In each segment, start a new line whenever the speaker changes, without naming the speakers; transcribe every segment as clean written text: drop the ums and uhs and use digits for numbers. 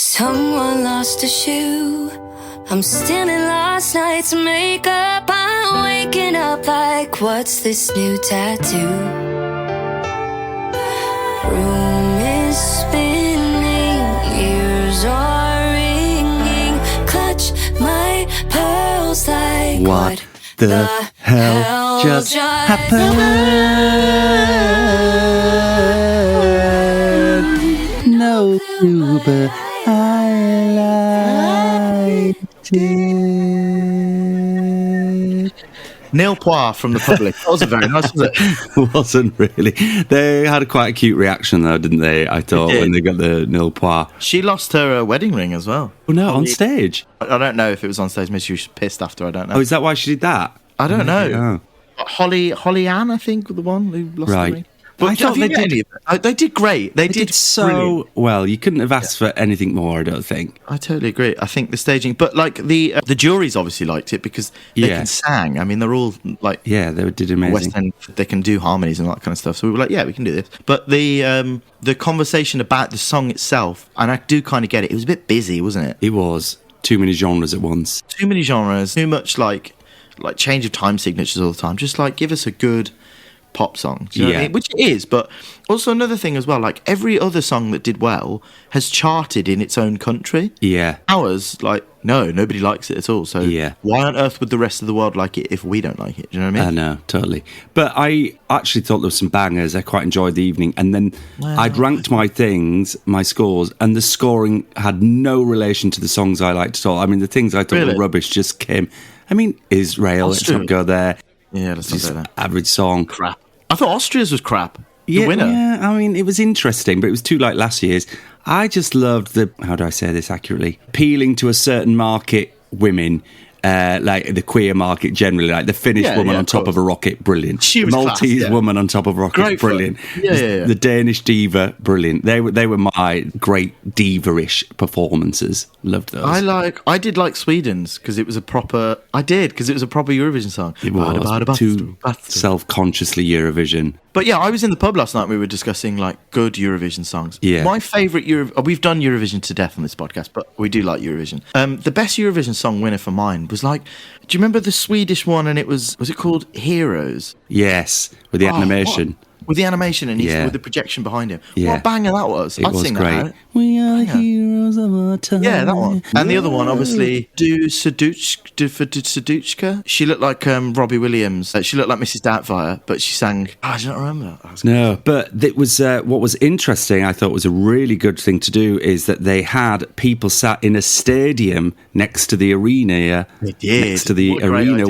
Someone lost a shoe. I'm stealing last night's makeup. I'm waking up like, what's this new tattoo? Room is spinning, ears are ringing. Clutch my pearls like, what
the hell just happened? No, but I liked it.
Nil poir from the public. That wasn't very nice, was it?
It wasn't really. They had quite a cute reaction, though, didn't they? I thought when they got the nil poir.
She lost her wedding ring as well.
Oh, no, on stage?
I don't know if it was on stage. Maybe she was pissed after. I don't know.
Oh, is that why she did that?
I don't know. Holly Ann, I think, the one who lost the ring. But
I thought
they did great. They did
so
brilliant.
Well. You couldn't have asked for anything more, I don't think.
I totally agree. I think the staging, but like the juries obviously liked it because they can sing. I mean, they're all like
they did amazing.
West End, they can do harmonies and all that kind of stuff. So we were like, yeah, we can do this. But the conversation about the song itself, and I do kind of get it. It was a bit busy, wasn't it?
It was too many genres at once.
Too many genres. Too much like change of time signatures all the time. Just like give us a good pop song, do you know what I mean? Which it is, but also another thing as well, like every other song that did well has charted in its own country.
Yeah.
Ours, like, no, nobody likes it at all. So why on earth would the rest of the world like it if we don't like it? Do you know what I mean?
I know, totally. But I actually thought there were some bangers. I quite enjoyed the evening. And then I'd ranked my scores, and the scoring had no relation to the songs I liked at all. I mean, the things I thought were rubbish just came. I mean, Israel, let's not go there.
Yeah, let's not go there.
Average song.
Crap. I thought Austria's was crap. The winner.
Yeah, I mean, it was interesting, but it was too like last year's. I just loved how do I say this accurately? Appealing to a certain market, women, like the queer market generally, like the Finnish woman on top of a rocket, brilliant.
She was
Maltese woman on top of a rocket,
great
brilliant.
Yeah.
The Danish diva, brilliant. They were my great diva-ish performances. Loved those.
I did like Sweden's because it was a proper. Eurovision song.
It was too self-consciously Eurovision.
But yeah, I was in the pub last night. We were discussing like good Eurovision songs.
Yeah.
My favourite we've done Eurovision to death on this podcast, but we do like Eurovision. The best Eurovision song winner for mine was like, do you remember the Swedish one? And it was it called Heroes?
Yes, with the animation.
With the animation and with the projection behind him.
Yeah.
What a banger that was. I'd sing
great.
That.
We are heroes of our time.
Yeah, that one. And the other one, obviously, Saduchka. She looked like Robbie Williams. She looked like Mrs. Doubtfire, but she sang... I don't remember that.
No, but it was what was interesting, I thought was a really good thing to do, is that they had people sat in a stadium next to the arena.
They did.
Next to the arena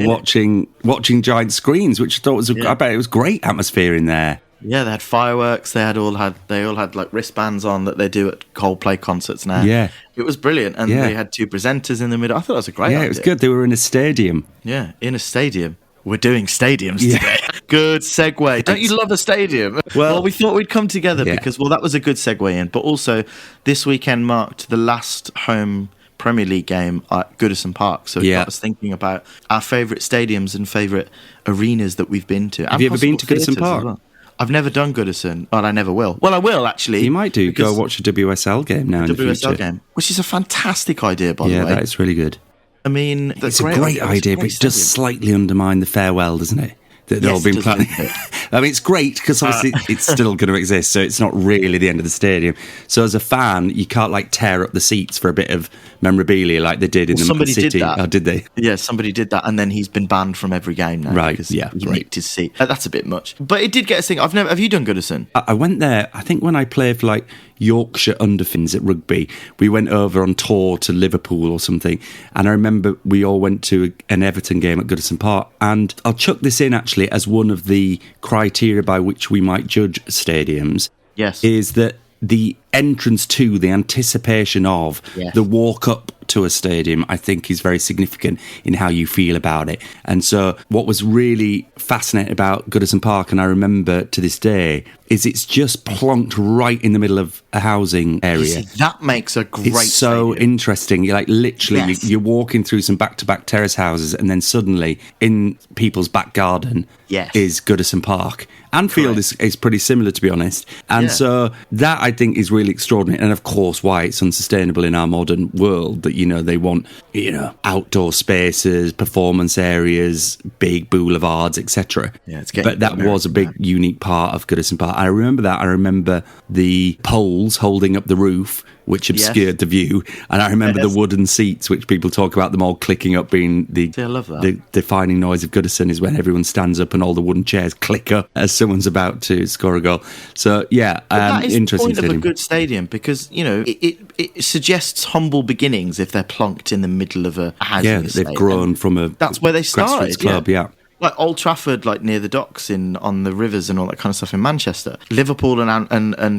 watching giant screens, which I thought was I bet it was great atmosphere in there.
Yeah, they had fireworks. They all had like wristbands on that they do at Coldplay concerts now.
Yeah,
it was brilliant, and they had two presenters in the middle. I thought that was a great idea.
Yeah, it was good. They were in a stadium.
Yeah, in a stadium. We're doing stadiums today. Good segue. Don't you love a stadium? Well, we thought we'd come together because that was a good segue in. But also, this weekend marked the last home Premier League game at Goodison Park, so it got us thinking about our favourite stadiums and favourite arenas that we've been to.
Have you ever been to Goodison Park?
I've never done Goodison, but I never will. Well, I will, actually.
You might do. Go watch a WSL game now in the future. WSL game,
which is a fantastic idea, by the way.
Yeah, that is really good.
I mean,
it's a great idea, but it does slightly undermine the farewell, doesn't it? That they've all been planning. I mean, it's great because obviously it's still going to exist, so it's not really the end of the stadium. So as a fan, you can't like tear up the seats for a bit of memorabilia like they did in the Man City.
Did that.
Oh, did they?
Yeah, somebody did that, and then he's been banned from every game now.
Right?
Because
yeah,
he nicked his seat. That's a bit much, but it did get us thinking. Have you done Goodison?
I went there. I think when I played for like Yorkshire Underfins at rugby, we went over on tour to Liverpool or something, and I remember we all went to an Everton game at Goodison Park. And I'll chuck this in actually as one of the criteria by which we might judge stadiums.
Yes,
is that the entrance to, the anticipation of, the walk up to a stadium, I think is very significant in how you feel about it. And so what was really fascinating about Goodison Park, and I remember to this day, is it's just plonked right in the middle of a housing area.
That makes a great
It's so
stadium.
interesting. You're like, literally,
Yes.
you're walking through some back-to-back terrace houses, and then suddenly, in people's back garden,
Yes.
is Goodison Park. Anfield is pretty similar, to be honest. And so that, I think, is really extraordinary. And, of course, why it's unsustainable in our modern world that, they want, outdoor spaces, performance areas, big boulevards, etc.
Yeah, it's getting
But that was a big, unique part of Goodison Park. I remember that. I remember the poles holding up the roof, which obscured the view. And I remember the wooden seats, which people talk about them all clicking up being
I love that.
the defining noise of Goodison is when everyone stands up and all the wooden chairs click up as someone's about to score a goal. So,
that is
interesting
the point of a good stadium because, it suggests humble beginnings if they're plonked in the middle of a housing estate.
They've grown from a
that's where they started,
club,
Like Old Trafford, like near the docks on the rivers and all that kind of stuff in Manchester. Liverpool and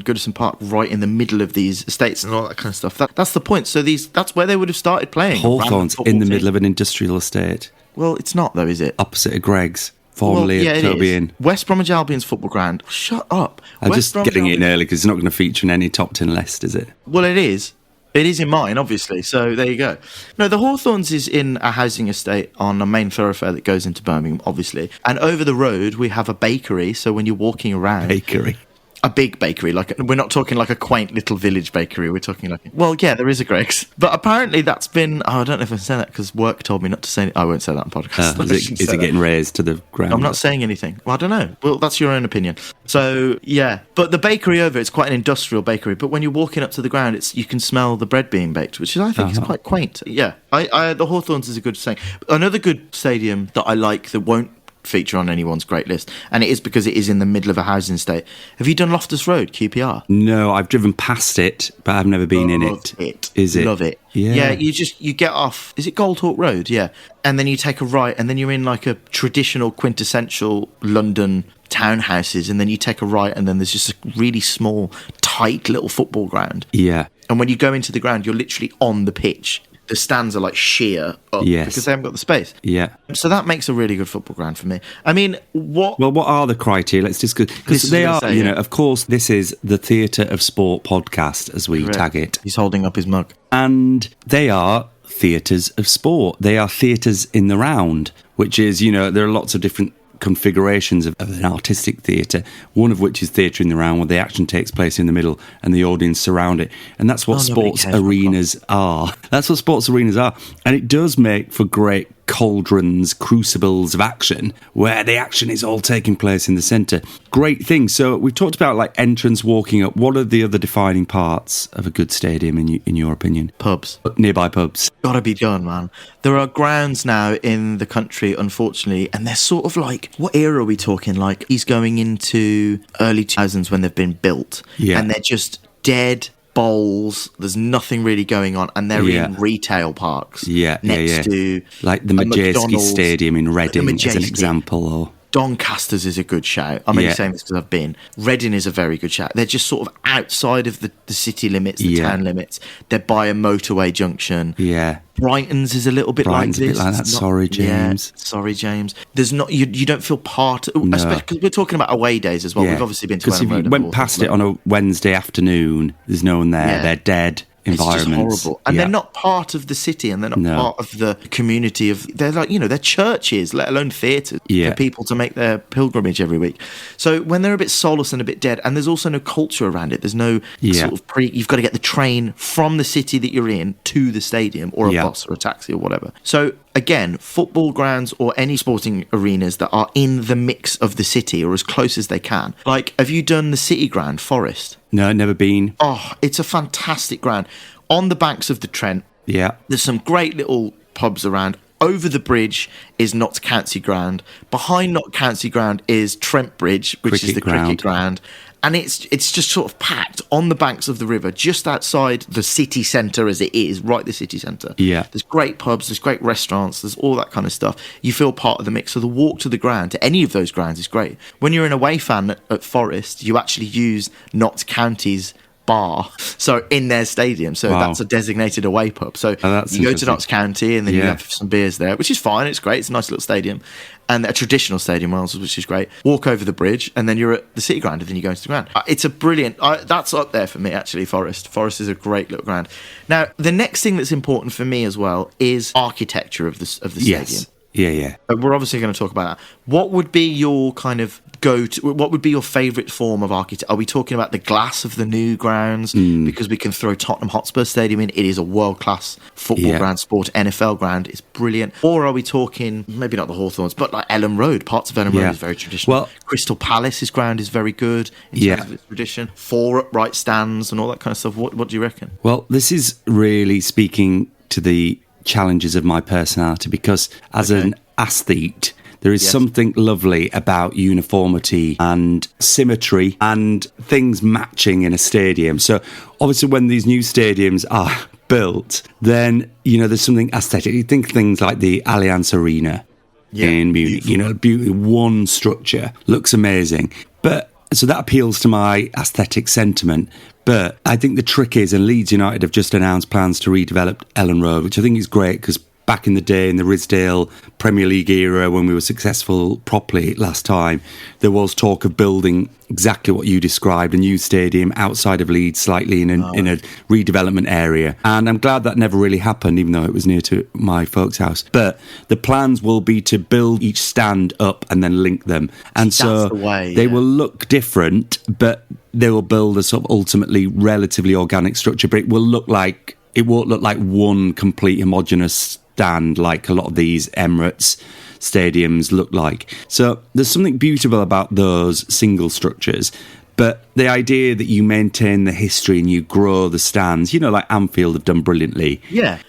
Goodison Park right in the middle of these estates and all that kind of stuff. That's the point. So that's where they would have started playing.
Hawthorns in the middle of an industrial estate.
Well, it's not though, is it?
Opposite of Greg's, formerly at Toby Inn.
West Bromwich Albion's football ground. Shut up.
I'm just getting it in early because it's not going to feature in any top 10 list, is it?
Well, it is. It is in mine, obviously, so there you go. No, the Hawthorns is in a housing estate on a main thoroughfare that goes into Birmingham, obviously. And over the road, we have a bakery, so when you're walking around...
Bakery?
A big bakery, we're not talking like a quaint little village bakery, we're talking like... Well, yeah, there is a Greg's. But apparently that's been... I don't know if I say that because work told me not to say it. I won't say that on podcast.
Is it getting raised to the ground?
I'm not saying anything. Well, I don't know. Well, that's your own opinion. So, yeah. But the bakery over, it's quite an industrial bakery. But when you're walking up to the ground, you can smell the bread being baked, which I think is quite quaint. Yeah. The Hawthorns is a good saying. Another good stadium that I like that won't feature on anyone's great list, and it is because it is in the middle of a housing estate. Have you done Loftus Road, QPR?
No, I've driven past it, but I've never been in it. Is it?
Love it. Yeah, you get off, is it Goldhawk Road? Yeah. And then you take a right, and then you're in like a traditional quintessential London townhouses, and then you take a right, and then there's just a really small, tight little football ground.
Yeah.
And when you go into the ground, you're literally on the pitch. The stands are like sheer up because they haven't got the space.
Yeah.
So that makes a really good football ground for me. I mean, what
are the criteria? Let's discuss. Because they are, of course, this is the Theatre of Sport podcast, as we tag it.
He's holding up his mug.
And they are theatres of sport. They are theatres in the round, which is, there are lots of different configurations of an artistic theatre, one of which is theatre in the round, where the action takes place in the middle and the audience surround it. And that's what sports arenas are. That's what sports arenas are. And it does make for great cauldrons, crucibles of action, where the action is all taking place in the centre. Great thing. So we've talked about like entrance, walking up. What are the other defining parts of a good stadium in your opinion?
Pubs.
Nearby pubs.
Gotta be done, man. There are grounds now in the country, unfortunately, and they're sort of like, what era are we talking? Like, he's going into early 2000s when they've been built. Yeah. And they're just dead bowls. There's nothing really going on, and they're in retail parks. Next to
like the Majeski Stadium in Reading, as an example, or
Doncaster's is a good shout. I'm only saying this because I've been. Reading is a very good shout. They're just sort of outside of the city limits, the town limits. They're by a motorway junction.
Yeah.
Brighton's is a little bit like this.
A bit like that. Sorry, James.
Yeah, sorry, James. There's not you don't feel part, especially because we're talking about away days as well. We've obviously been to Elland Road.
Because if you went past it on a Wednesday afternoon, there's no one there. Yeah. They're dead. Environments.
It's just horrible. And they're not part of the city, and they're not part of the community they're like, they're churches, let alone theatres for people to make their pilgrimage every week. So when they're a bit soulless and a bit dead, and there's also no culture around it, there's no sort of you've got to get the train from the city that you're in to the stadium, or a bus or a taxi or whatever. So again, football grounds or any sporting arenas that are in the mix of the city or as close as they can. Like, have you done the City Ground, Forest?
No, never been.
Oh, it's a fantastic ground. On the banks of the Trent.
Yeah.
There's some great little pubs around. Over the bridge is Notts County Ground. Behind Notts County Ground is Trent Bridge, which is the cricket ground. And it's just sort of packed on the banks of the river, just outside the city centre as it is, right the city centre.
Yeah.
There's great pubs, there's great restaurants, there's all that kind of stuff. You feel part of the mix. So the walk to the ground, to any of those grounds, is great. When you're an away fan at Forest, you actually use Notts County's bar, so in their stadium. So that's a designated away pub. So you go to Notts County and then you have some beers there, which is fine. It's great. It's a nice little stadium. And a traditional stadium, Wales, which is great. Walk over the bridge, and then you're at the City Ground, and then you go into the ground. It's a brilliant... that's up there for me, actually, Forest. Forest is a great little ground. Now, the next thing that's important for me as well is architecture of the stadium.
Yes. Yeah.
We're obviously going to talk about that. What would be your kind of go-to... What would be your favourite form of architecture? Are we talking about the glass of the new grounds? Because we can throw Tottenham Hotspur Stadium in. It is a world-class football ground, sport, NFL ground. It's brilliant. Or are we talking, maybe not the Hawthorns, but like Elland Road? Parts of Elland Road is very traditional. Well, Crystal Palace's ground is very good in terms of its tradition. 4 upright stands and all that kind of stuff. What do you reckon?
Well, this is really speaking to the challenges of my personality, because as an aesthete, there is something lovely about uniformity and symmetry and things matching in a stadium. So obviously when these new stadiums are built, then, there's something aesthetic. You think things like the Allianz Arena in Munich, beautiful. One structure, looks amazing. But so that appeals to my aesthetic sentiment. But I think the trick is, and Leeds United have just announced plans to redevelop Elland Road, which I think is great, because back in the day, in the Risdale Premier League era, when we were successful properly last time, there was talk of building exactly what you described, a new stadium outside of Leeds, slightly in a redevelopment area. And I'm glad that never really happened, even though it was near to my folks' house. But the plans will be to build each stand up and then link them. And so they will look different, but they will build a sort of ultimately relatively organic structure. But it won't look like one complete homogenous stand like a lot of these Emirates stadiums look like. So there's something beautiful about those single structures, but the idea that you maintain the history and you grow the stands, like Anfield have done brilliantly.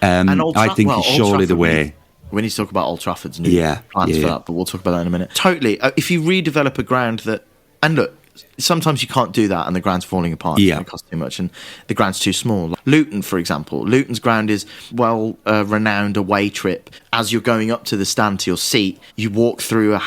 And
I think is surely the way.
We need to talk about Old Trafford's new plans for that, but we'll talk about that in a minute. Totally. If you redevelop a ground that... And look, sometimes you can't do that and the ground's falling apart. It's going to cost too much and the ground's too small. Like Luton, for example. Luton's ground is renowned away trip. As you're going up to the stand to your seat, you walk through a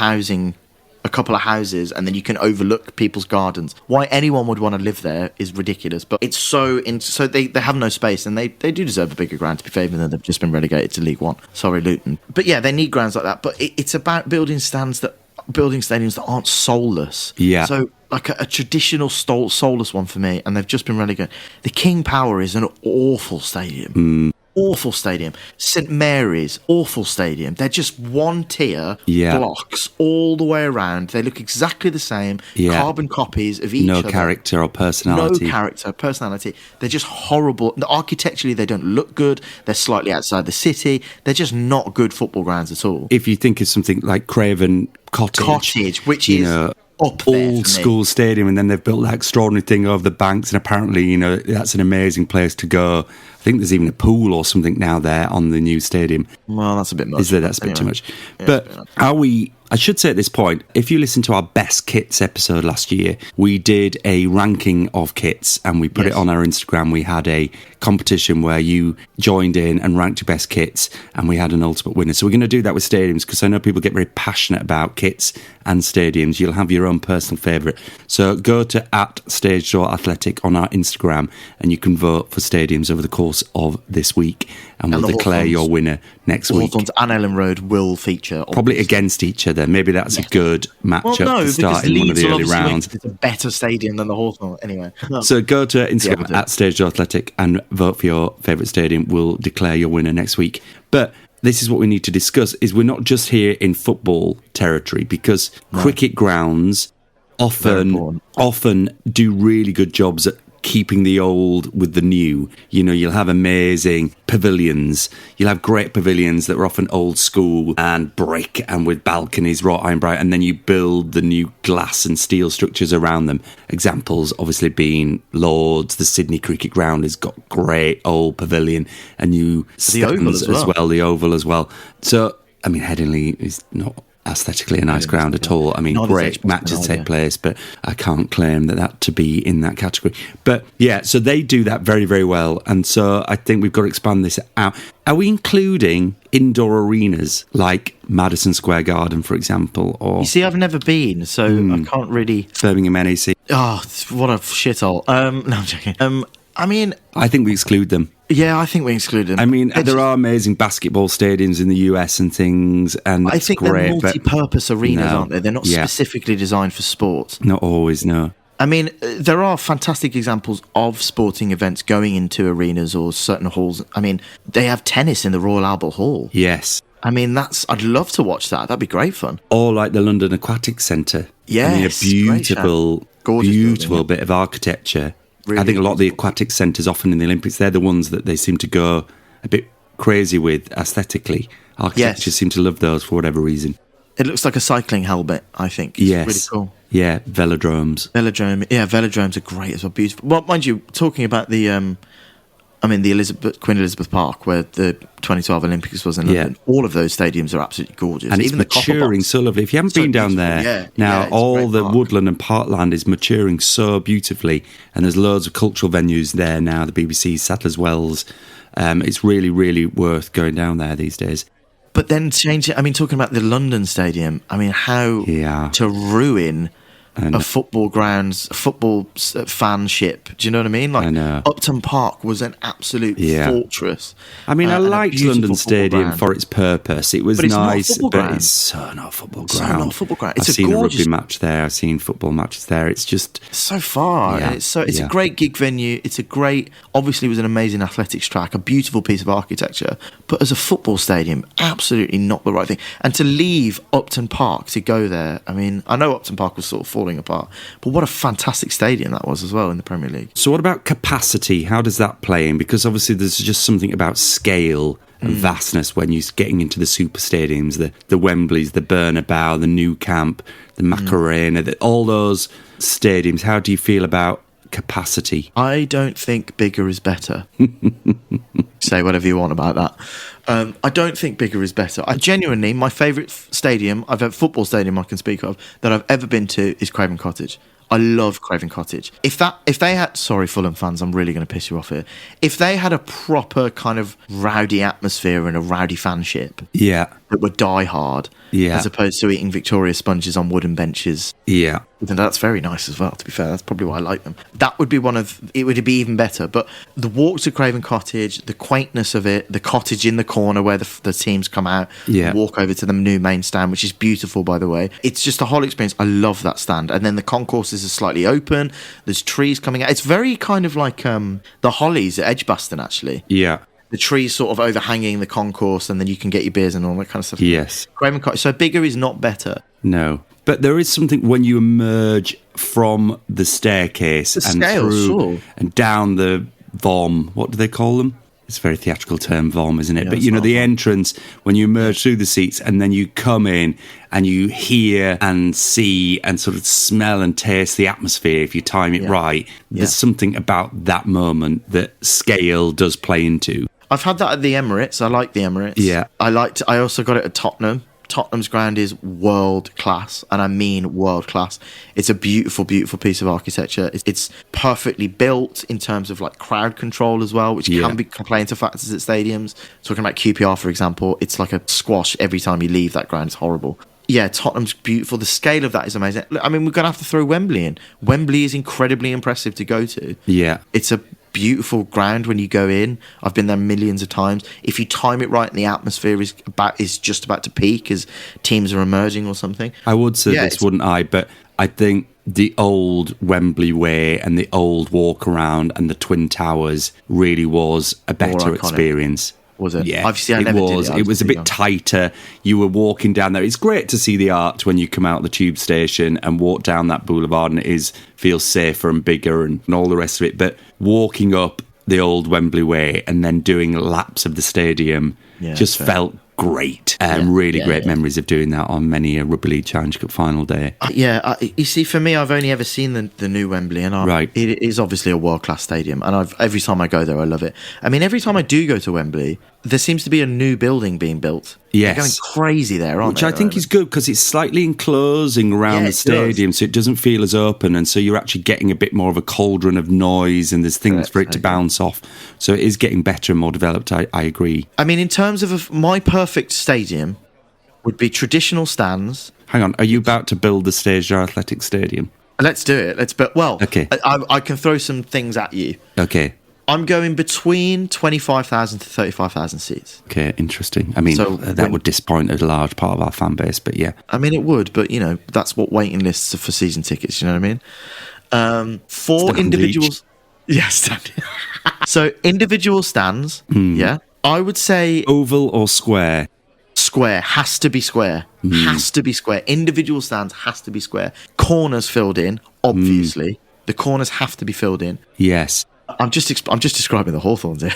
couple of houses, and then you can overlook people's gardens. Why anyone would want to live there is ridiculous, but it's so they have no space, and they do deserve a bigger ground, to be fair, even though they've just been relegated to League One. Sorry, Luton. But yeah, they need grounds like that, but it's about building stadiums that aren't soulless. So like a traditional soulless one for me, and they've just been relegated. The King Power is an awful stadium. Awful stadium. St Mary's, awful stadium. They're just one tier blocks all the way around. They look exactly the same. Carbon copies of each other.
No character or personality.
They're just horrible. Architecturally, they don't look good. They're slightly outside the city. They're just not good football grounds at all.
If you think of something like Craven Cottage,
which is... up there
old school stadium, and then they've built that extraordinary thing over the banks, and apparently that's an amazing place to go. I think there's even a pool or something now there on the new stadium.
Well, that's a bit much.
Is there? That's a bit too much. But I should say at this point, if you listen to our best kits episode last year, we did a ranking of kits and we put it on our Instagram. We had a competition where you joined in and ranked your best kits, and we had an ultimate winner. So we're going to do that with stadiums, because I know people get very passionate about kits and stadiums. You'll have your own personal favourite. So go to @StageDoorAthletic on our Instagram, and you can vote for stadiums over the course of this week, and we'll declare your winner next week.
Hawthorns and Elland Road will feature.
Probably against each other. Maybe that's a good matchup to start in one of the early rounds.
It's a better stadium than the Hawthorns. Anyway.
So go to Instagram @StageDoorAthletic and vote for your favourite stadium. We'll declare your winner next week. But this is what we need to discuss, is we're not just here in football territory, because cricket grounds often do really good jobs at keeping the old with the new. You'll have amazing pavilions. You'll have great pavilions that are often old school and brick and with balconies, wrought iron bright, and then you build the new glass and steel structures around them. Examples obviously being Lords. The Sydney Cricket Ground has got great old pavilion and new stands as well. The Oval as well. So, I mean, Headingley is not aesthetically a nice ground at all. I mean, great matches take place, but I can't claim that to be in that category. But yeah, so they do that very, very well. And so I think we've got to expand this out. Are we including indoor arenas like Madison Square Garden, for example? Or
you see, I've never been, so I can't really...
Birmingham NEC.
Oh, what a shithole. No, I'm joking. I mean...
I think we exclude them.
Yeah, I think we exclude them.
I mean, there are amazing basketball stadiums in the US and things, and
I think
great,
they're multi-purpose arenas, aren't they? They're not specifically designed for sports.
Not always, no.
I mean, there are fantastic examples of sporting events going into arenas or certain halls. I mean, they have tennis in the Royal Albert Hall.
Yes.
I mean, I'd love to watch that. That'd be great fun.
Or like the London Aquatic Centre.
Yes,
I mean, a beautiful bit of architecture.
Really,
I think a lot of the aquatic centres, often in the Olympics, they're the ones that they seem to go a bit crazy with aesthetically. Architecture seem to love those for whatever reason.
It looks like a cycling helmet, I think. It's really cool.
Yeah, velodromes.
Velodromes are great as well, beautiful. Well, mind you, talking about the Queen Elizabeth Park, where the 2012 Olympics was in London, all of those stadiums are absolutely gorgeous.
And
even
it's maturing so lovely. If you haven't been down there, all the woodland and parkland is maturing so beautifully, and there's loads of cultural venues there now, the BBC, Sadler's Wells. It's really, really worth going down there these days.
But then talking about the London Stadium, I mean, how to ruin... a football grounds, football fanship. Do you know what I mean? Like, I know. Upton Park was an absolute fortress.
I mean, I liked London Stadium for its purpose. It was nice, but it's so not a football ground. I've seen a rugby match there. I've seen football matches there. It's just
so far. Yeah. It's a great gig venue. It's a great. Obviously, it was an amazing athletics track, a beautiful piece of architecture. But as a football stadium, absolutely not the right thing. And to leave Upton Park to go there, I mean, I know Upton Park was sort of falling apart, but what a fantastic stadium that was as well in the Premier League.
So what about capacity? How does that play in? Because obviously there's just something about scale and vastness when you're getting into the super stadiums, the Wembleys, the Bernabeu, the Nou Camp, the Macarena, all those stadiums. How do you feel about capacity?
I don't think bigger is better. Say whatever you want about that. I don't think bigger is better. Genuinely, my favourite football stadium I can speak of that I've ever been to is Craven Cottage. I love Craven Cottage. If they had, sorry Fulham fans, I'm really going to piss you off here. If they had a proper kind of rowdy atmosphere and a rowdy fanship, that would die hard, as opposed to eating Victoria sponges on wooden benches, then that's very nice as well. To be fair, that's probably why I like them. That would be it would be even better. But the walk to Craven Cottage, the quaintness of it, the cottage in the corner where the teams come out, walk over to the new main stand, which is beautiful, by the way. It's just a whole experience. I love that stand. And then the concourses are slightly open. There's trees coming out. It's very kind of like the Hollies at Edgbaston, actually.
Yeah.
The trees sort of overhanging the concourse, and then you can get your beers and all that kind of stuff.
Yes.
Craven Cottage. So bigger is not better.
No. But there is something when you emerge from the staircase and down the vom. What do they call them? It's a very theatrical term, vom, isn't it? Yeah, but you know, the entrance, when you emerge through the seats and then you come in and you hear and see and sort of smell and taste the atmosphere if you time it right. There's something about that moment that scale does play into.
I've had that at the Emirates. I like the Emirates.
Yeah.
I also got it at Tottenham. Tottenham's ground is world class, and I mean world class. It's a beautiful, beautiful piece of architecture. It's perfectly built in terms of like crowd control as well, which can be complaints of factors at stadiums. Talking about QPR, for example, it's like a squash every time you leave that ground. It's horrible. Yeah, Tottenham's beautiful. The scale of that is amazing. I mean, we're going to have to throw Wembley in. Wembley is incredibly impressive to go to.
Yeah.
It's a beautiful ground when you go in. I've been there millions of times. If you time it right and the atmosphere is just about to peak as teams are emerging or something.
I would say this, wouldn't I? But I think the old Wembley way and the old walk around and the Twin Towers really was a better experience.
Was it?
Yeah, it was a bit tighter. You were walking down there. It's great to see the arch when you come out of the tube station and walk down that boulevard, and it feels safer and bigger and all the rest of it. But walking up the old Wembley way and then doing laps of the stadium just felt great. Really great memories of doing that on many a Rugby League Challenge Cup final day.
You see, for me, I've only ever seen the new Wembley, and it is obviously a world-class stadium, and every time I go there, I love it. I mean, every time I do go to Wembley, there seems to be a new building being built.
Yes.
They're going crazy there, aren't they?
Which I think is good because it's slightly enclosing around the stadium, so it doesn't feel as open, and so you're actually getting a bit more of a cauldron of noise, and there's things for it to bounce off. So it is getting better and more developed, I agree.
I mean, in terms of my perfect stadium would be traditional stands.
Hang on, are you about to build the Stager Athletic Stadium?
Let's do it. Okay. I can throw some things at you.
Okay.
I'm going between 25,000 to 35,000 seats.
Okay, interesting. I mean, that would disappoint a large part of our fan base, but yeah.
I mean, it would, but, that's what waiting lists are for season tickets, you know what I mean? For individuals... Yes. So, individual stands, yeah. I would say...
Oval or square?
Square. Has to be square. Has to be square. Individual stands has to be square. Corners filled in, obviously. The corners have to be filled in.
Yes.
I'm just describing the Hawthorns here.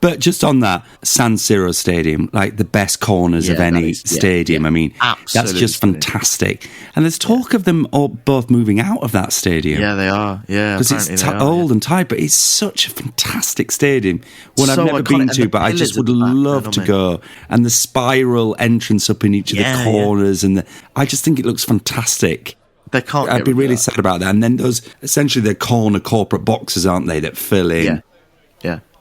But just on that, San Siro Stadium, like the best corners of any stadium. I mean, absolutely. That's just fantastic. And there's talk of them all both moving out of that stadium.
Yeah, they are. Yeah,
because it's old and tight, but it's such a fantastic stadium. One I've never been to, but I just would love to go. And the spiral entrance up in each of the corners, and I just think it looks fantastic.
They can't.
I'd be really sad about that. And then those, essentially, they're corporate boxes, aren't they, that fill in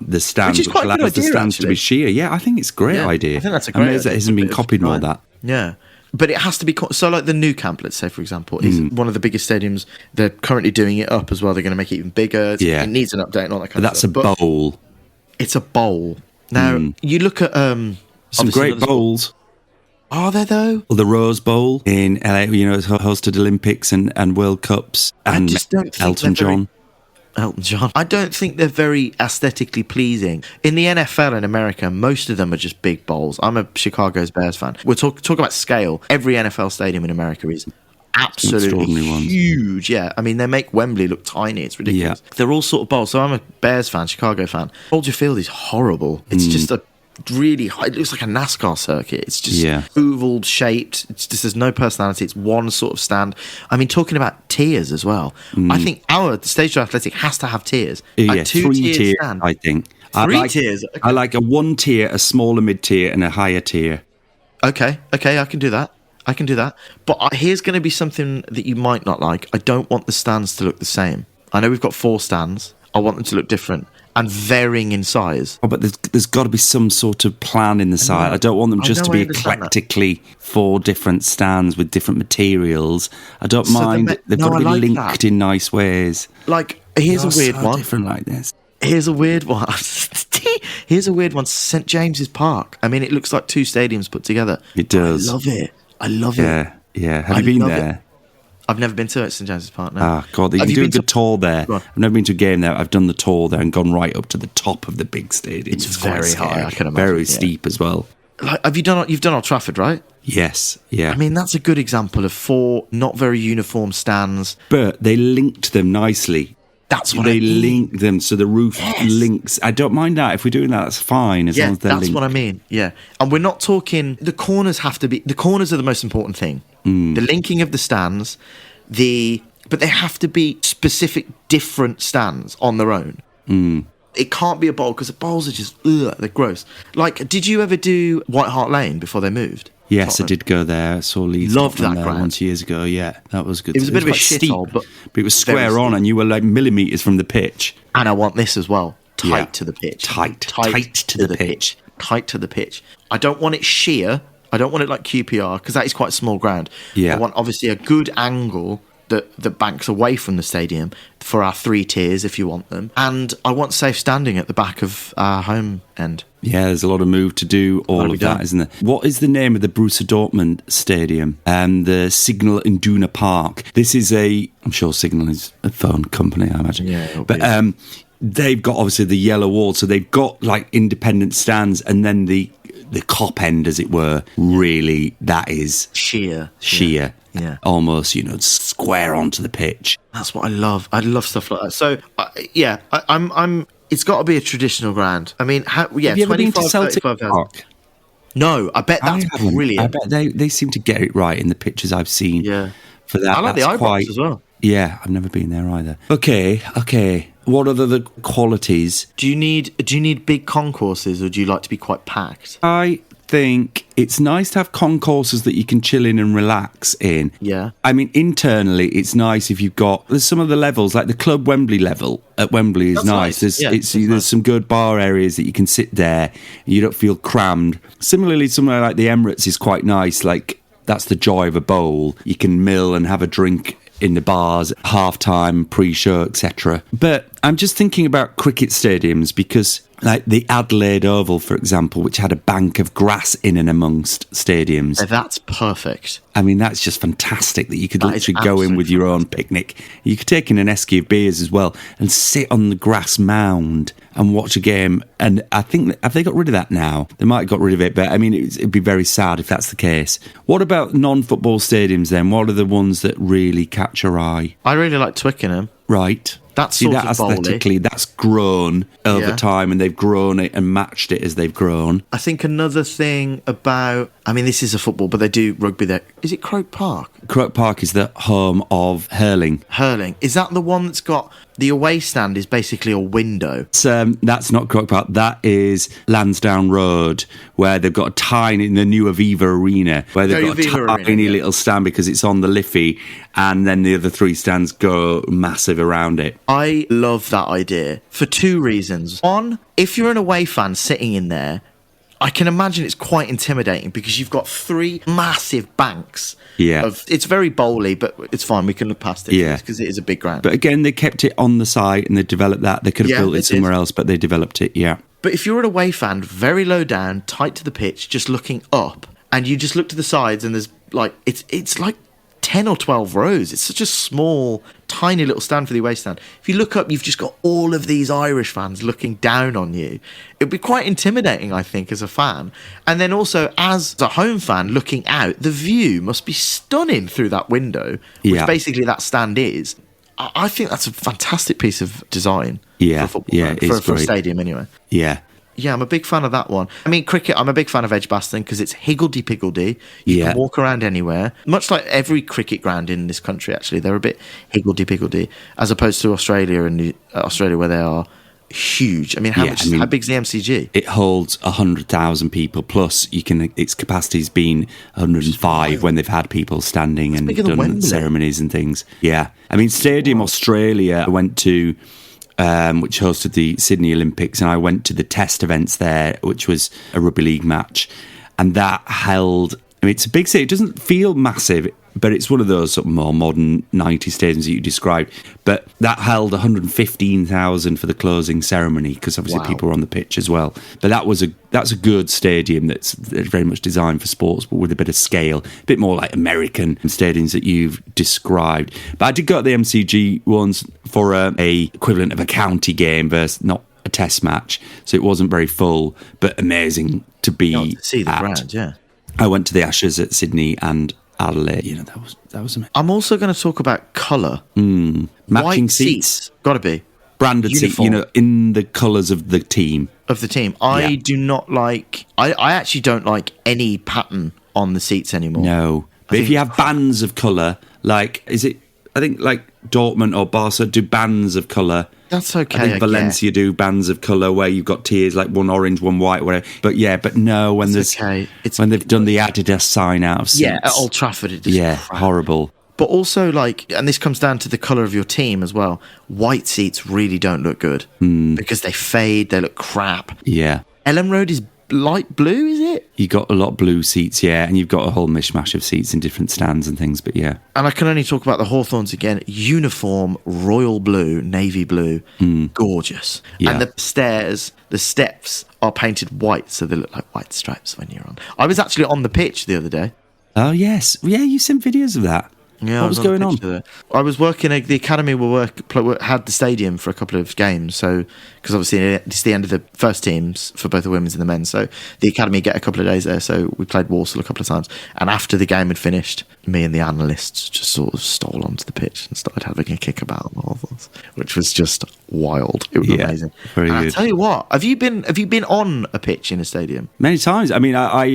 the stands, which allows the stands to be sheer. Yeah, I think it's a great idea.
I think that's a great idea.
It hasn't been copied more, that.
Yeah. But it has to be... So, like the new camp, let's say, for example, is one of the biggest stadiums. They're currently doing it up as well. They're going to make it even bigger. It needs an update and all that kind of stuff.
But that's a bowl.
It's a bowl. Now, you look at...
some great bowls.
Are there, though?
Well, the Rose Bowl in LA, it's hosted Olympics and World Cups. And
I just don't think
Elton John.
I don't think they're very aesthetically pleasing. In the NFL in America, most of them are just big bowls. I'm a Chicago's Bears fan. We're talking about scale. Every NFL stadium in America is absolutely huge. Yeah, I mean, they make Wembley look tiny. It's ridiculous. Yeah. They're all sort of bowls. So I'm a Bears fan, Chicago fan. Soldier Field is horrible. It's just a really high, it looks like a NASCAR circuit. It's just oval shaped. It's just, there's no personality. It's one sort of stand. I mean, talking about tiers as well. I think the Stage Athletic has to have tiers.
Like 3-tier stand. I think.
Tiers. Okay.
I like a 1 tier, a smaller mid tier, and a higher tier.
Okay, I can do that. But here's going to be something that you might not like. I don't want the stands to look the same. I know we've got 4 stands. I want them to look different. And varying in size.
Oh, but there's got to be some sort of plan in the side. I don't want them just to be eclectically 4 different stands with different materials. I don't mind. They've got to be linked in nice ways.
Like, here's a weird one.
Different like this.
Here's a weird one. Here's a weird one. St James's Park. I mean, it looks like 2 stadiums put together.
It does.
I love it.
Yeah. Have you been there?
I've never been to it, St James's Park. No.
Ah, God, you can do a good tour there. I've never been to a game there. I've done the tour there and gone right up to the top of the big stadium.
It's very high, I can imagine.
Very steep as well.
Like, you've done Old Trafford, right?
Yes, yeah.
I mean, that's a good example of 4 not very uniform stands.
But they linked them nicely.
That's what
they link them, so the roof links. I don't mind that. If we're doing that, that's fine, as long as they're linked.
That's what I mean, yeah. And we're not talking... The corners have to be... The corners are the most important thing. The linking of the stands... But they have to be specific, different stands on their own. It can't be a bowl because the bowls are just they're gross. Like, did you ever do White Hart Lane before they moved?
Yes, I did go there. I saw Leeds.
Loved that ground
once years ago. Yeah, that was good.
It was a bit of a shithole, but
it was square on, and you were like millimetres from the pitch.
And I want this as well, tight to the pitch,
tight to the pitch,
tight to the pitch. I don't want it sheer. I don't want it like QPR because that is quite a small ground.
Yeah.
I want obviously a good angle that banks away from the stadium for our 3 tiers if you want them. And I want safe standing at the back of our home end.
Yeah, there's a lot of move to do all of that, isn't there? What is the name of the Borussia Dortmund stadium? The Signal Iduna Park. This is I'm sure Signal is a phone company, I imagine.
Yeah,
but they've got obviously the yellow wall, so they've got like independent stands, and then the cop end, as it were, really, that is
sheer.
Yeah. Almost, square onto the pitch.
That's what I love. I love stuff like that. So, I'm. It's got to be a traditional ground. I mean,
have you ever been to Celtic Park?
No, I bet that's brilliant.
I bet they seem to get it right in the pictures I've seen.
Yeah.
For that,
I like the Ibrox as well.
Yeah, I've never been there either. Okay. What are the qualities?
Do you need big concourses, or do you like to be quite packed?
I think it's nice to have concourses that you can chill in and relax in.
Yeah.
I mean, internally, it's nice if you've got... There's some of the levels, like the Club Wembley level at Wembley is nice. There's some good bar areas that you can sit there. You don't feel crammed. Similarly, somewhere like the Emirates is quite nice. Like, that's the joy of a bowl. You can mill and have a drink in the bars, half-time, pre-show, etc. But I'm just thinking about cricket stadiums because, like the Adelaide Oval, for example, which had a bank of grass in and amongst stadiums.
That's perfect.
I mean, that's just fantastic that you could literally go in with your own picnic. You could take in an esky of beers as well and sit on the grass mound and watch a game. And I think, have they got rid of that now? They might have got rid of it, but I mean, it'd be very sad if that's the case. What about non-football stadiums then? What are the ones that really catch your eye?
I really like Twickenham.
Right.
That's sort
that
of bowly.
Aesthetically, that's grown over time, and they've grown it and matched it as they've grown.
I think another thing about... I mean, this is a football, but they do rugby there. Is it Croke Park?
Croke Park is the home of hurling.
Hurling. Is that the one that's got... The away stand is basically a window?
That's not Croke Park. That is Lansdowne Road, where they've got a tiny... In the new Aviva Arena, where they've got a tiny little stand because it's on the Liffey, and then the other three stands go massive around it.
I love that idea for two reasons. One, if you're an away fan sitting in there, I can imagine it's quite intimidating because you've got three massive banks.
Yeah.
It's very bowly, but it's fine. We can look past it because it is a big ground.
But again, they kept it on the site and they developed that. They could have built it somewhere else, but they developed it, yeah.
But if you're an away fan, very low down, tight to the pitch, just looking up, and you just look to the sides and there's like, it's like 10 or 12 rows. It's such a small, tiny little stand for the away stand. If you look up, you've just got all of these Irish fans looking down on you. It'd be quite intimidating, I think, as a fan. And then also, as a home fan looking out, the view must be stunning through that window, which basically that stand is. I think that's a fantastic piece of design for a football for a stadium anyway.
Yeah.
Yeah, I'm a big fan of that one. I mean, cricket, I'm a big fan of Edgbaston because it's higgledy-piggledy. You can walk around anywhere. Much like every cricket ground in this country, actually. They're a bit higgledy-piggledy, as opposed to Australia where they are huge. I mean, how big's the MCG?
It holds 100,000 people, plus its capacity's been 105 when they've had people standing and done ceremonies and things. Yeah. I mean, Stadium Australia I went to... which hosted the Sydney Olympics, and I went to the test events there, which was a rugby league match, and that held... I mean, it's a big city. It doesn't feel massive, but it's one of those sort of more modern 90 stadiums that you described. But that held 115,000 for the closing ceremony, because obviously people were on the pitch as well. But that's a good stadium that's very much designed for sports, but with a bit of scale, a bit more like American stadiums that you've described. But I did go to the MCG once for a equivalent of a county game versus not a test match, so it wasn't very full, but amazing to be
see the ground, yeah.
I went to the Ashes at Sydney and Adelaide. You know, that was amazing.
I'm also going to talk about colour.
Matching
White
seats.
Got to be.
Branded seats, you know, in the colours of the team.
I do not like... I actually don't like any pattern on the seats anymore.
No. But if you have bands of colour, like, I think like Dortmund or Barca do bands of colour.
That's okay.
I think Valencia do bands of colour where you've got tiers, like one orange, one white, whatever. But no, when they've done the Adidas sign out of seats.
Yeah, at Old Trafford, it is crap.
Horrible.
But also, like, and this comes down to the colour of your team as well. White seats really don't look good because they fade, they look crap.
Yeah.
Elland Road is light blue, is it?
You got a lot of blue seats, yeah, and you've got a whole mishmash of seats in different stands and things, but yeah.
And I can only talk about the Hawthorns again. Uniform, royal blue, navy blue, gorgeous. Yeah. And the steps are painted white, so they look like white stripes when you're on. I was actually on the pitch the other day.
Oh, yes. Yeah, you sent videos of that.
Yeah,
what was going on?
I was working at the academy. Had the stadium for a couple of games, so because obviously it's the end of the first teams for both the women's and the men's. So the academy get a couple of days there. So we played Walsall a couple of times, and after the game had finished, me and the analysts just sort of stole onto the pitch and started having a kick about the Hawthorns, which was just wild. It was amazing.
Very good.
I tell you what, have you been on a pitch in a stadium?
Many times. I mean, I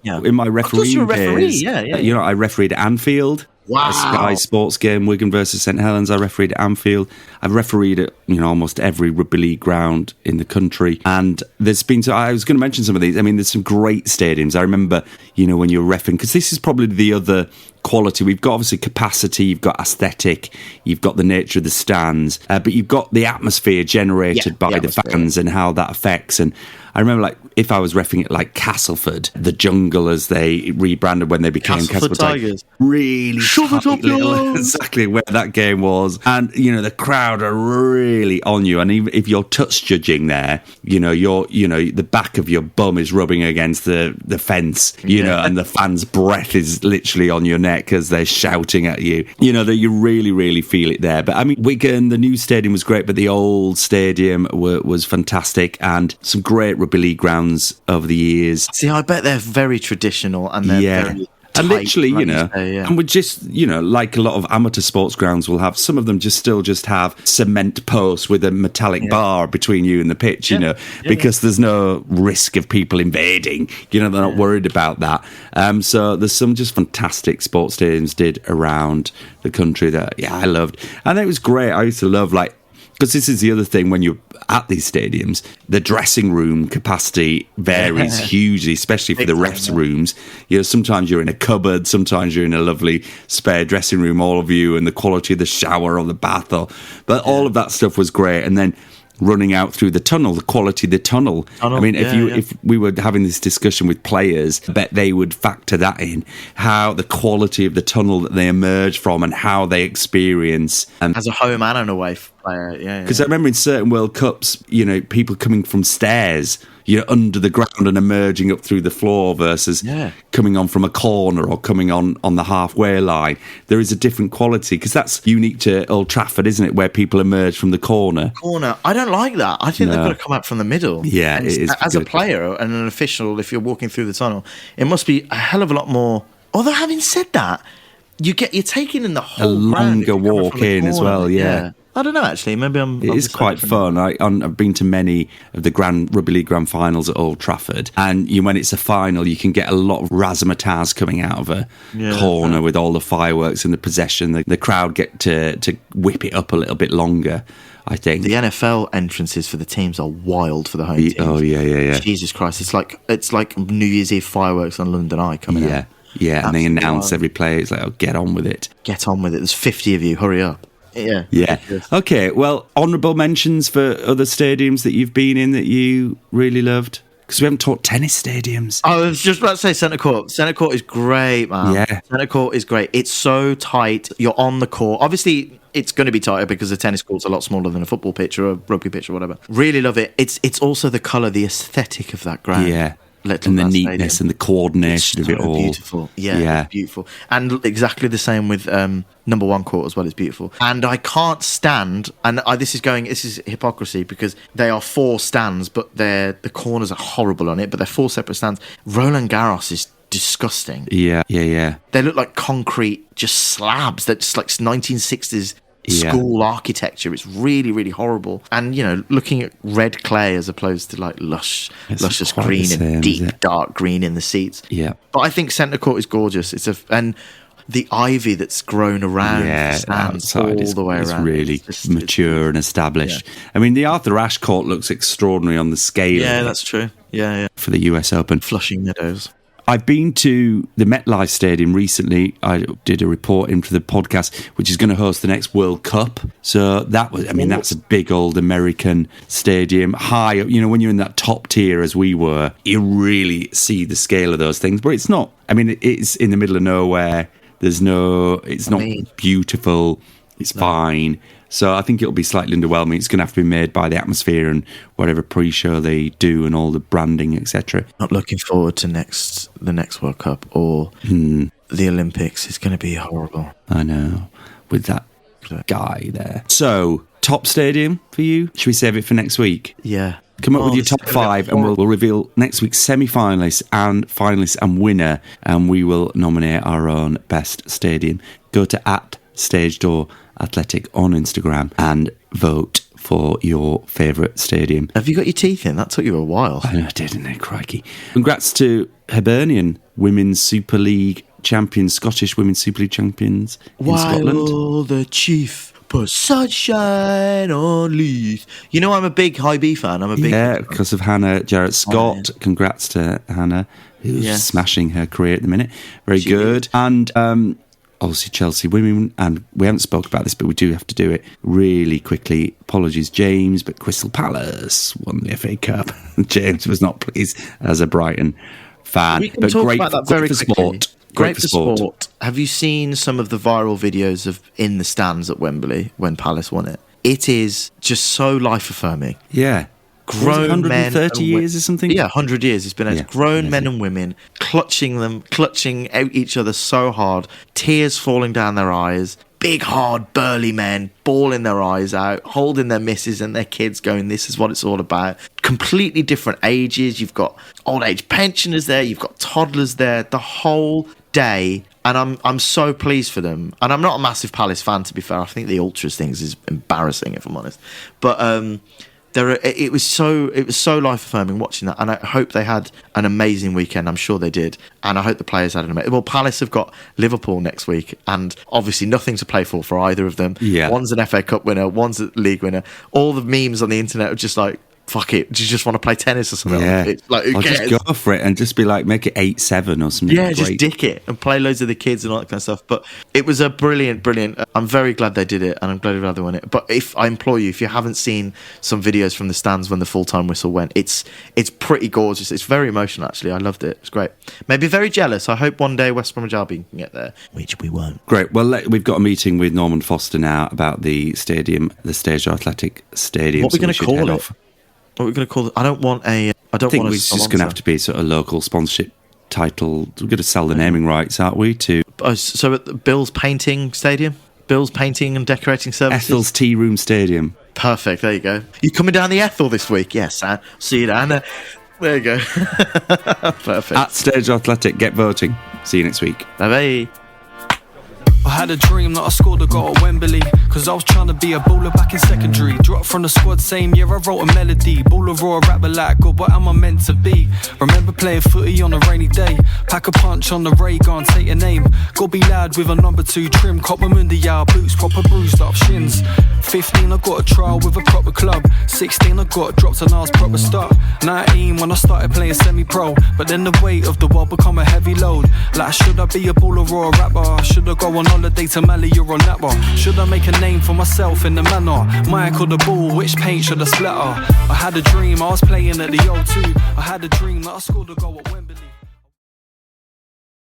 in my refereeing days, I refereed at Anfield. a Sky Sports game, Wigan versus St Helens. I refereed at Anfield. I've refereed at almost every rugby league ground in the country. And there's been, I was going to mention some of these. I mean, there's some great stadiums. I remember, when you're reffing, because this is probably the other quality. We've got obviously capacity, you've got aesthetic, you've got the nature of the stands, but you've got the atmosphere generated by the fans and how that affects. And I remember, if I was reffing it like Castleford, the Jungle as they rebranded when they became Castleford Tigers. Really tight little, exactly where that game was. And, the crowd are really on you. And even if you're touch judging there, the back of your bum is rubbing against the fence, and the fan's breath is literally on your neck as they're shouting at you. That you really, really feel it there. But I mean, Wigan, the new stadium was great, but the old stadium was fantastic, and some great rugby league grounds over the years.
See, I bet they're very traditional and they're very tight,
and literally, and we just, like a lot of amateur sports grounds will have, some of them still have cement posts with a metallic bar between you and the pitch, because there's no risk of people invading. They're not worried about that. So there's some just fantastic sports stadiums did around the country that, I loved. And it was great. I used to love, because this is the other thing when you're at these stadiums, the dressing room capacity varies hugely, especially for the refs' rooms. Sometimes you're in a cupboard, sometimes you're in a lovely spare dressing room, all of you, and the quality of the shower or the bath. But all of that stuff was great. And then running out through the tunnel, the quality of the tunnel. I mean, if we were having this discussion with players, I bet they would factor that in, how the quality of the tunnel that they emerge from and how they experience.
As a home and an away player,
Because I remember in certain World Cups, people coming from stairs, under the ground and emerging up through the floor versus coming on from a corner or coming on the halfway line. There is a different quality, because that's unique to Old Trafford, isn't it, where people emerge from the corner.
I don't like that. I think they've got to come out from the middle.
Yeah,
and
it is.
As a player and an official, if you're walking through the tunnel, it must be a hell of a lot more. Although, having said that, you're taking in the whole
a longer walk in as well. Yeah.
I don't know, actually. Maybe
It is quite fun. I've been to many of the Rugby League Grand Finals at Old Trafford, and when it's a final, you can get a lot of razzmatazz coming out of a corner with all the fireworks and the possession. The crowd get to whip it up a little bit longer, I think.
The NFL entrances for the teams are wild for the home teams.
Oh, yeah.
Jesus Christ. It's like New Year's Eve fireworks on London Eye coming out.
Yeah, and they announce every play. It's like, get on with it.
Get on with it. There's 50 of you. Hurry up.
Yeah. Okay, well, honourable mentions for other stadiums that you've been in that you really loved? Because we haven't talked tennis stadiums.
I was just about to say Centre Court. Centre Court is great, man.
Yeah.
Centre Court is great. It's so tight. You're on the court. Obviously, it's going to be tighter because the tennis court's a lot smaller than a football pitch or a rugby pitch or whatever. Really love it. It's also the colour, the aesthetic of that ground.
Yeah. And the neatness and the coordination of it all.
Beautiful. Yeah, beautiful. And exactly the same with number one court as well. It's beautiful. And I can't stand, and this is hypocrisy, because they are 4 stands, but the corners are horrible on it, but they're 4 separate stands. Roland Garros is disgusting.
Yeah.
They look like concrete, just slabs. They're just like 1960s school architecture. It's really, really horrible. And looking at red clay as opposed to luscious green and deep dark green in the seats.
Yeah.
But I think Centre Court is gorgeous. And the ivy that's grown around the stands all the way around.
It's really mature and established. Yeah. I mean, the Arthur Ashe Court looks extraordinary on the scale.
Yeah, that's true. Yeah.
For the US Open.
Flushing Meadows.
I've been to the MetLife Stadium recently. I did a report into the podcast, which is going to host the next World Cup. So that's a big old American stadium. High up, when you're in that top tier as we were, you really see the scale of those things. But it's not, it's in the middle of nowhere. It's not beautiful. It's fine. So I think it'll be slightly underwhelming. It's going to have to be made by the atmosphere and whatever pre-show they do and all the branding, etc.
Not looking forward to the next World Cup or the Olympics. It's going to be horrible.
I know, with that guy there. So, top stadium for you? Should we save it for next week?
Yeah.
Come up with your top 5 and we'll reveal next week's semi-finalists and winner, and we will nominate our own best stadium. Go to @StageDoor Athletic on Instagram and vote for your favourite stadium.
Have you got your teeth in? That took you a while.
I know, didn't it? Crikey. Congrats to Hibernian Women's Super League champions, Scottish Women's Super League champions in Scotland.
While the chief put sunshine on Leith. You know, I'm a big High B fan.
Because of Hannah Jarrett Scott. Oh, yeah. Congrats to Hannah, who's smashing her career at the minute. Very good. And obviously Chelsea women, and we haven't spoke about this, but we do have to do it really quickly. Apologies, James, but Crystal Palace won the FA Cup. James was not pleased as a Brighton fan.
We can talk about that very quickly. Great for sport. Have you seen some of the viral videos of in the stands at Wembley when Palace won it? It is just so life-affirming.
Yeah.
Grown
130 years or something?
Yeah, 100 years. It's been grown men and women clutching out each other so hard, tears falling down their eyes, big, hard, burly men bawling their eyes out, holding their misses and their kids going, this is what it's all about. Completely different ages. You've got old age pensioners there. You've got toddlers there. The whole day. And I'm so pleased for them. And I'm not a massive Palace fan, to be fair. I think the ultras things is embarrassing, if I'm honest. But it was so life affirming watching that, and I hope they had an amazing weekend. I'm sure they did, and I hope the players had an amazing. Well, Palace have got Liverpool next week, and obviously nothing to play for either of them.
Yeah.
One's an FA Cup winner, one's a league winner. All the memes on the internet are just like, fuck it, do you just want to play tennis or something?
Yeah.
It's like, who cares?
Just go for it and just be like, make it 8-7 or something.
Yeah, just dick it and play loads of the kids and all that kind of stuff. But it was a brilliant. I'm very glad they did it, and I'm glad they won it. But if I implore you, if you haven't seen some videos from the stands when the full-time whistle went, it's pretty gorgeous. It's very emotional, actually. I loved it. It's great. Maybe very jealous. I hope one day West Bromwich Albion can get there, which we won't.
Great. Well, we've got a meeting with Norman Foster now about the stadium, the Stage Athletic Stadium.
What are we going to call it? What are we going to call it? I think
it's just going to have to be sort of local sponsorship title. We're going to sell the naming rights, aren't we?
So at the Bill's Painting Stadium? Bill's Painting and Decorating Services?
Ethel's Tea Room Stadium.
Perfect, there you go. You coming down the Ethel this week? Yes, Anne. See you down there. There you go. Perfect.
At Stage Athletic, get voting. See you next week.
Bye-bye.
I had a dream that I scored a goal at Wembley, cause I was trying to be a baller back in secondary. Dropped from the squad same year I wrote a melody. Baller raw rapper like God, what am I meant to be? Remember playing footy on a rainy day. Pack a punch on the ray gun, take a name. Go be loud with a number 2 trim. Copper Mundial boots, proper bruised up shins. 15 I got a trial with a proper club. 16 I got dropped and I was proper start. 19 when I started playing semi-pro. But then the weight of the world become a heavy load. Like should I be a baller or a rapper? Should I go on holiday to Mali or on that one? Should I make a name for myself in the manor? Mike or the ball, which paint should I splatter? I had a dream, I was playing at the O2. I had a dream that I scored a goal at Wembley.